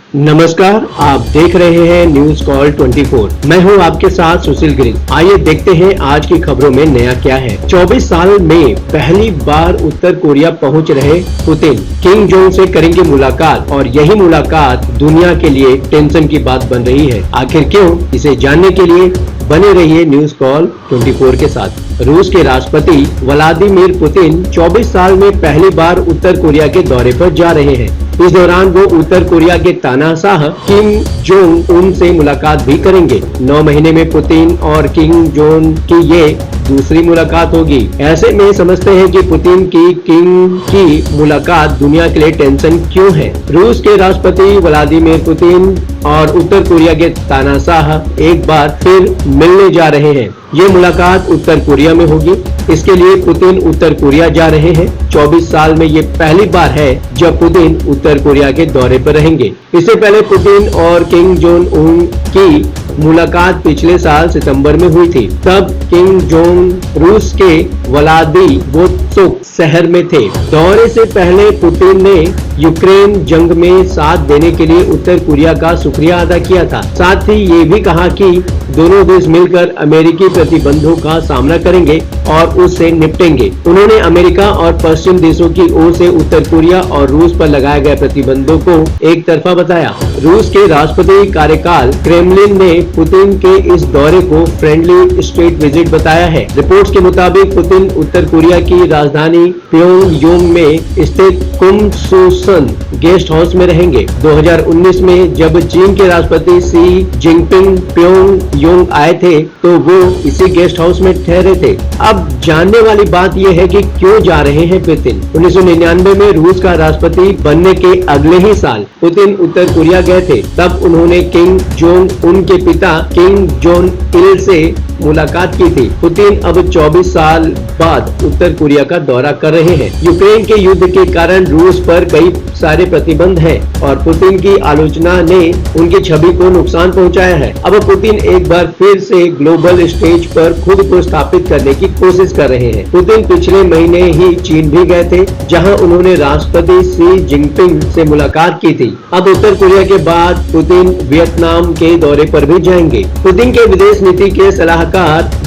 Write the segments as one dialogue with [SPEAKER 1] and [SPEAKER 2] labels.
[SPEAKER 1] नमस्कार, आप देख रहे हैं न्यूज कॉल 24। मैं हूं आपके साथ सुशील गिरी। आइए देखते हैं आज की खबरों में नया क्या है। 24 साल में पहली बार उत्तर कोरिया पहुंच रहे पुतिन किम जोंग से करेंगे मुलाकात और यही मुलाकात दुनिया के लिए टेंशन की बात बन रही है। आखिर क्यों, इसे जानने के लिए बने रहिए न्यूज कॉल 24 के साथ। रूस के राष्ट्रपति व्लादिमीर पुतिन 24 साल में पहली बार उत्तर कोरिया के दौरे पर जा रहे हैं। इस दौरान वो उत्तर कोरिया के तानाशाह किम जोंग उन से मुलाकात भी करेंगे। 9 महीने में पुतिन और किम जोंग की ये दूसरी मुलाकात होगी। ऐसे में समझते हैं कि पुतिन की किम की मुलाकात दुनिया के लिए टेंशन क्यों है। रूस के राष्ट्रपति व्लादिमीर पुतिन और उत्तर कोरिया के तानाशाह एक बार फिर मिलने जा रहे हैं। ये मुलाकात उत्तर कोरिया में होगी। इसके लिए पुतिन उत्तर कोरिया जा रहे हैं। 24 साल में ये पहली बार है जब पुतिन उत्तर कोरिया के दौरे पर रहेंगे। इससे पहले पुतिन और किम जोंग उन की मुलाकात पिछले साल सितंबर में हुई थी। तब किम जोंग रूस के व्लादिवोस्तोक शहर में थे। दौरे से पहले पुतिन ने यूक्रेन जंग में साथ देने के लिए उत्तर कोरिया का शुक्रिया अदा किया था। साथ ही ये भी कहा कि दोनों देश मिलकर अमेरिकी प्रतिबंधों का सामना करेंगे और उससे निपटेंगे। उन्होंने अमेरिका और पश्चिम देशों की ओर से उत्तर कोरिया और रूस पर लगाए गए प्रतिबंधों को एक तरफा बताया। रूस के राष्ट्रपति कार्यकाल क्रेमलिन ने पुतिन के इस दौरे को फ्रेंडली स्टेट विजिट बताया है। रिपोर्ट्स के मुताबिक पुतिन उत्तर कोरिया की राजधानी प्योंगयांग में स्थित कुमसुसन गेस्ट हाउस में रहेंगे। 2019 में जब चीन के राष्ट्रपति शी जिनपिंग प्योंगयांग आए थे तो वो इसी गेस्ट हाउस में ठहरे थे। अब जानने वाली बात यह है कि क्यों जा रहे हैं पुतिन। 1999 में रूस का राष्ट्रपति बनने के अगले ही साल पुतिन उत्तर कोरिया गए थे। तब उन्होंने किम जोंग उन के पिता किम जोंग इल से मुलाकात की थी। पुतिन अब 24 साल बाद उत्तर कोरिया का दौरा कर रहे हैं। यूक्रेन के युद्ध के कारण रूस पर कई सारे प्रतिबंध हैं और पुतिन की आलोचना ने उनकी छवि को नुकसान पहुंचाया है। अब पुतिन एक बार फिर से ग्लोबल स्टेज पर खुद को स्थापित करने की कोशिश कर रहे हैं। पुतिन पिछले महीने ही चीन भी गए थे, जहां उन्होंने राष्ट्रपति शी जिनपिंग से मुलाकात की थी। अब उत्तर कोरिया के बाद पुतिन वियतनाम के दौरे पर भी जाएंगे। पुतिन के विदेश नीति के सलाहकार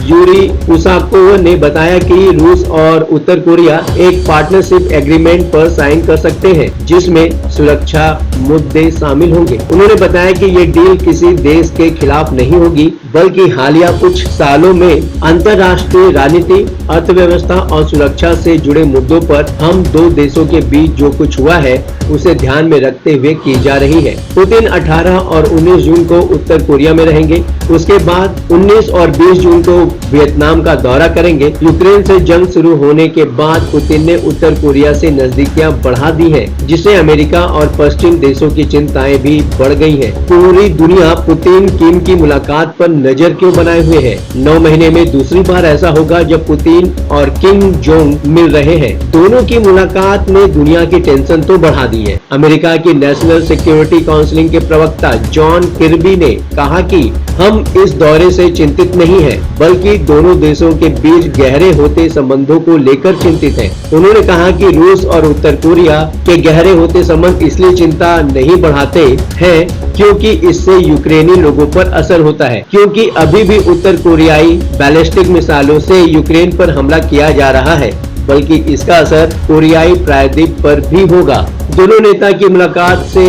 [SPEAKER 1] यूरी उसाकोव ने बताया कि रूस और उत्तर कोरिया एक पार्टनरशिप एग्रीमेंट पर साइन कर सकते हैं, जिसमें सुरक्षा मुद्दे शामिल होंगे। उन्होंने बताया कि ये डील किसी देश के खिलाफ नहीं होगी, बल्कि हालिया कुछ सालों में अंतर्राष्ट्रीय राजनीति, अर्थव्यवस्था और सुरक्षा से जुड़े मुद्दों पर हम दो देशों के बीच जो कुछ हुआ है उसे ध्यान में रखते हुए की जा रही है। पुतिन 18 और 19 जून को उत्तर कोरिया में रहेंगे। उसके बाद 19 और 20 जून को वियतनाम का दौरा करेंगे। यूक्रेन से जंग शुरू होने के बाद पुतिन ने उत्तर कोरिया से नजदीकियां बढ़ा दी है, जिससे अमेरिका और पश्चिम देशों की चिंताएं भी बढ़ गई हैं। पूरी दुनिया पुतिन किम की मुलाकात पर नजर क्यों बनाए हुए है। 9 महीने में दूसरी बार ऐसा होगा जब पुतिन और किम जोंग मिल रहे हैं। दोनों की मुलाकात ने दुनिया की टेंशन तो बढ़ा दी है। अमेरिका की नेशनल सिक्योरिटी काउंसिल के प्रवक्ता जॉन किर्बी ने कहा कि हम इस दौरे से चिंतित नहीं हैं, बल्कि दोनों देशों के बीच गहरे होते संबंधों को लेकर चिंतित हैं। उन्होंने कहा कि रूस और उत्तर कोरिया के गहरे होते संबंध इसलिए चिंता नहीं बढ़ाते हैं क्योंकि इससे यूक्रेनी लोगों पर असर होता है, क्योंकि अभी भी उत्तर कोरियाई बैलिस्टिक मिसाइलों से यूक्रेन पर हमला किया जा रहा है, बल्कि इसका असर कोरियाई प्रायद्वीप पर भी होगा। दोनों नेता की मुलाकात से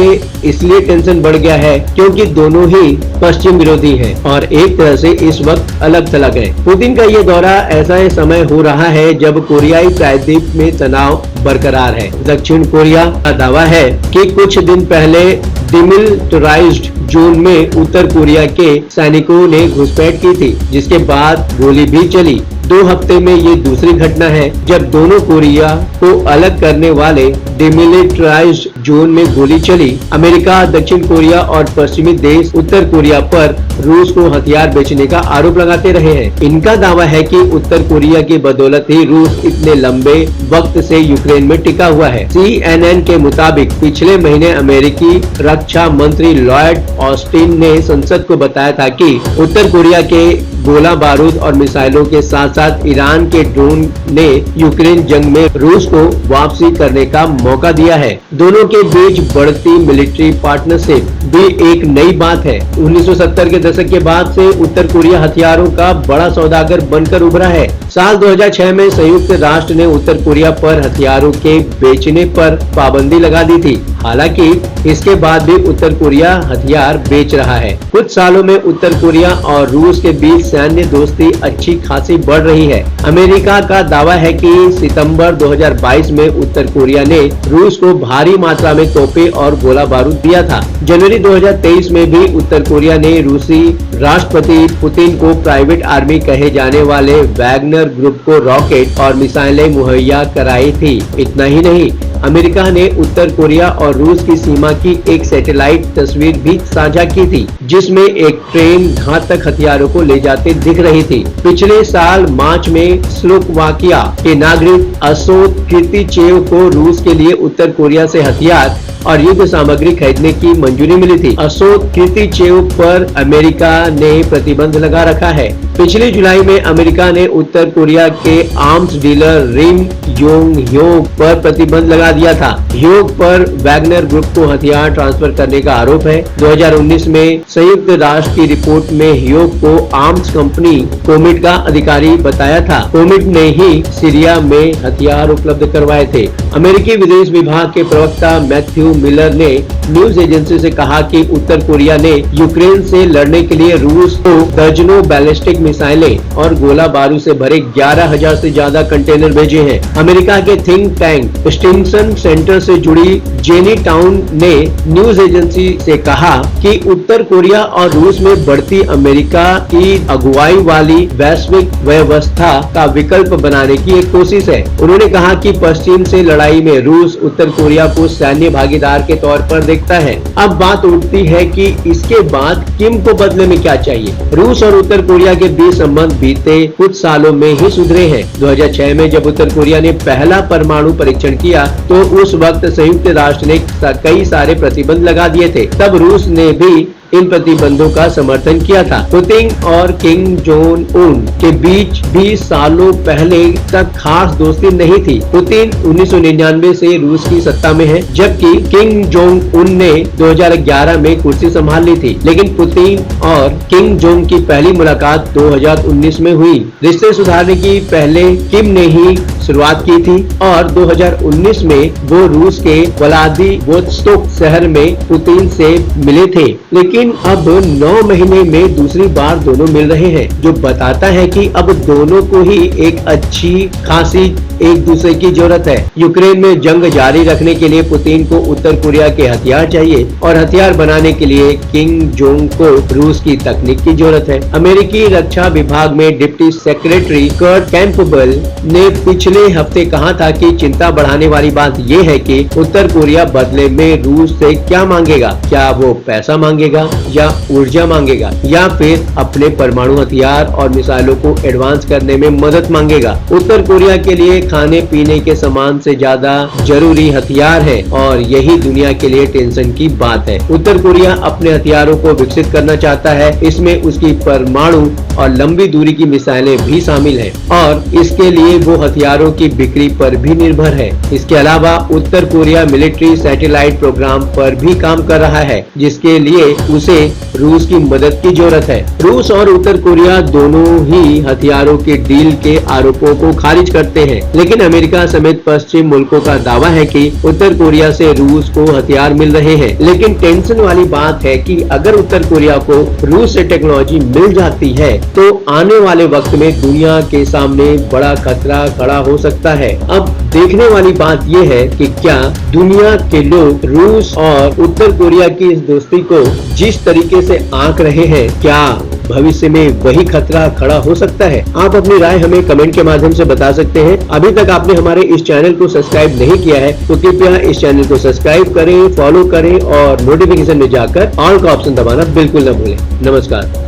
[SPEAKER 1] इसलिए टेंशन बढ़ गया है क्योंकि दोनों ही पश्चिम विरोधी हैं और एक तरह से इस वक्त अलग थलग हैं। पुतिन का ये दौरा ऐसा ही समय हो रहा है जब कोरियाई प्रायद्वीप में तनाव बरकरार है। दक्षिण कोरिया का दावा है कि कुछ दिन पहले डिमिलिटराइज्ड जोन में उत्तर कोरिया के सैनिकों ने घुसपैठ की थी, जिसके बाद गोली भी चली। 2 हफ्ते में ये दूसरी घटना है जब दोनों कोरिया को अलग करने वाले डिमिलिटराइज्ड जोन में गोली चली। अमेरिका, दक्षिण कोरिया और पश्चिमी देश उत्तर कोरिया पर रूस को हथियार बेचने का आरोप लगाते रहे हैं। इनका दावा है कि उत्तर कोरिया की बदौलत ही रूस इतने लंबे वक्त से यूक्रेन में टिका हुआ है। CNN के मुताबिक पिछले महीने अमेरिकी रक्षा मंत्री लॉयड ऑस्टिन ने संसद को बताया था कि उत्तर कोरिया के गोला बारूद और मिसाइलों के साथ साथ ईरान के ड्रोन ने यूक्रेन जंग में रूस को वापसी करने का मौका दिया है। दोनों के बीच बढ़ती मिलिट्री पार्टनरशिप भी एक नई बात है। 1970 के दशक के बाद से उत्तर कोरिया हथियारों का बड़ा सौदागर बनकर उभरा है। साल 2006 में संयुक्त राष्ट्र ने उत्तर कोरिया पर हथियारों के बेचने पर पाबंदी लगा दी थी। हालांकि इसके बाद भी उत्तर कोरिया हथियार बेच रहा है। कुछ सालों में उत्तर कोरिया और रूस के बीच सैन्य दोस्ती अच्छी खासी बढ़ रही है। अमेरिका का दावा है कि सितंबर 2022 में उत्तर कोरिया ने रूस को भारी मात्रा में तोपें और गोला बारूद दिया था। जनवरी 2023 में भी उत्तर कोरिया ने रूसी राष्ट्रपति पुतिन को प्राइवेट आर्मी कहे जाने वाले वैगनर ग्रुप को रॉकेट और मिसाइलें मुहैया कराई थी। इतना ही नहीं, अमेरिका ने उत्तर कोरिया और रूस की सीमा की एक सैटेलाइट तस्वीर भी साझा की थी, जिसमें एक ट्रेन घातक हथियारों को ले जाते दिख रही थी। पिछले साल मार्च में स्लोवाकिया के नागरिक असोत किर्तिचेव को रूस के लिए उत्तर कोरिया से हथियार और युद्ध सामग्री खरीदने की मंजूरी मिली थी। असोत किर्तिचेव पर अमेरिका ने प्रतिबंध लगा रखा है। पिछले जुलाई में अमेरिका ने उत्तर कोरिया के आर्म्स डीलर रिम योंग ह्योग पर प्रतिबंध लगा दिया था। ह्योग पर वैगनर ग्रुप को हथियार ट्रांसफर करने का आरोप है। 2019 में संयुक्त राष्ट्र की रिपोर्ट में ह्योग को आर्म्स कंपनी कोमिट का अधिकारी बताया था। कोमिट ने ही सीरिया में हथियार उपलब्ध करवाए थे। अमेरिकी विदेश विभाग के प्रवक्ता मैथ्यू मिलर ने न्यूज एजेंसी से कहा कि उत्तर कोरिया ने यूक्रेन से लड़ने के लिए रूस को दर्जनों बैलिस्टिक मिसाइलें और गोला बारूद से भरे 11,000 से ज्यादा कंटेनर भेजे हैं। अमेरिका के थिंक टैंक स्टिनसन सेंटर से जुड़ी जेनी टाउन ने न्यूज एजेंसी से कहा कि उत्तर कोरिया और रूस में बढ़ती अमेरिका की अगुवाई वाली वैश्विक व्यवस्था का विकल्प बनाने की एक कोशिश है। उन्होंने कहा कि पश्चिम से लड़ाई में रूस उत्तर कोरिया को सैन्य भागीदार के तौर पर देखता है। अब बात उठती है कि इसके बाद किम को बदले में क्या चाहिए। रूस और उत्तर कोरिया के बीच संबंध बीते कुछ सालों में ही सुधरे हैं। 2006 में जब उत्तर कोरिया ने पहला परमाणु परीक्षण किया तो उस वक्त संयुक्त राष्ट्र ने कई सारे प्रतिबंध लगा दिए थे। तब रूस ने भी इन प्रतिबंधों का समर्थन किया था। पुतिन और किम जोंग उन के बीच 20 सालों पहले तक खास दोस्ती नहीं थी। पुतिन 1999 से रूस की सत्ता में है, जबकि किम जोंग उन ने 2011 में कुर्सी संभाल ली थी। लेकिन पुतिन और किम जोंग की पहली मुलाकात 2019 में हुई। रिश्ते सुधारने की पहले किम ने ही शुरुआत की थी और 2019 में वो रूस के व्लादिवोस्तोक शहर में पुतिन से मिले थे। लेकिन अब 9 महीने में दूसरी बार दोनों मिल रहे हैं, जो बताता है कि अब दोनों को ही एक अच्छी खासी एक दूसरे की जरूरत है। यूक्रेन में जंग जारी रखने के लिए पुतिन को उत्तर कोरिया के हथियार चाहिए और हथियार बनाने के लिए किम जोंग को रूस की तकनीक की जरूरत है। अमेरिकी रक्षा विभाग में डिप्टी सेक्रेटरी कर्ट कैंपबेल ने पिछले हफ्ते कहा था कि चिंता बढ़ाने वाली बात यह है कि उत्तर कोरिया बदले में रूस से क्या मांगेगा। क्या वो पैसा मांगेगा या ऊर्जा मांगेगा या फिर अपने परमाणु हथियार और मिसाइलों को एडवांस करने में मदद मांगेगा। उत्तर कोरिया के लिए खाने पीने के सामान से ज्यादा जरूरी हथियार है और यही दुनिया के लिए टेंशन की बात है। उत्तर कोरिया अपने हथियारों को विकसित करना चाहता है। इसमें उसकी परमाणु और लंबी दूरी की मिसाइलें भी शामिल हैं और इसके लिए वो हथियारों की बिक्री पर भी निर्भर है। इसके अलावा उत्तर कोरिया मिलिट्री सैटेलाइट प्रोग्राम पर भी काम कर रहा है, जिसके लिए उसे रूस की मदद की जरूरत है। रूस और उत्तर कोरिया दोनों ही हथियारों के डील के आरोपों को खारिज करते हैं, लेकिन अमेरिका समेत पश्चिम मुल्कों का दावा है कि उत्तर कोरिया से रूस को हथियार मिल रहे हैं। लेकिन टेंशन वाली बात है कि अगर उत्तर कोरिया को रूस से टेक्नोलॉजी मिल जाती है तो आने वाले वक्त में दुनिया के सामने बड़ा खतरा खड़ा हो सकता है। अब देखने वाली बात यह है कि क्या दुनिया के लोग रूस और उत्तर कोरिया की इस दोस्ती को जिस तरीके से आंक रहे हैं, क्या भविष्य में वही खतरा खड़ा हो सकता है। आप अपनी राय हमें कमेंट के माध्यम से बता सकते हैं। अभी तक आपने हमारे इस चैनल को सब्सक्राइब नहीं किया है तो कृपया इस चैनल को सब्सक्राइब करें, फॉलो करें और नोटिफिकेशन में जाकर ऑल का ऑप्शन दबाना बिल्कुल न भूलें। नमस्कार।